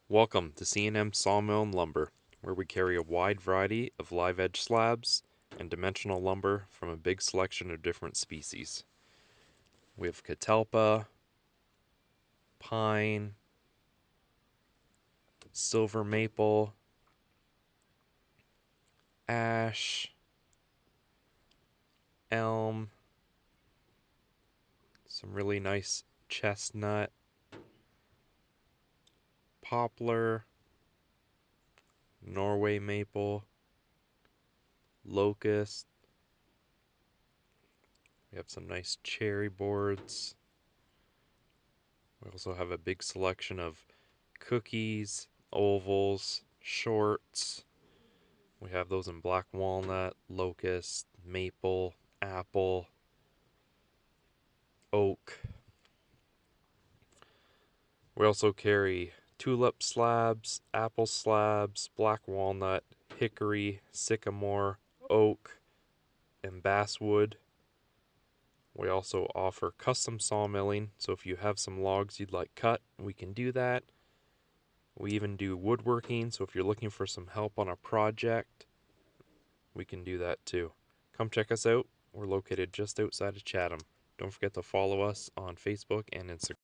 Welcome to C&M Sawmill and Lumber, where we carry a wide variety of live edge slabs and dimensional lumber from a big selection of different species. We have catalpa, pine, silver maple, ash, elm, some really nice chestnut, poplar, Norway maple, locust. We have some nice cherry boards. We also have a big selection of cookies, ovals, shorts. We have those in black walnut, locust, maple, apple, oak. We also carry tulip slabs, apple slabs, black walnut, hickory, sycamore, oak, and basswood. We also offer custom sawmilling, so if you have some logs you'd like cut, we can do that. We even do woodworking, so if you're looking for some help on a project, we can do that too. Come check us out. We're located just outside of Chatham. Don't forget to follow us on Facebook and Instagram.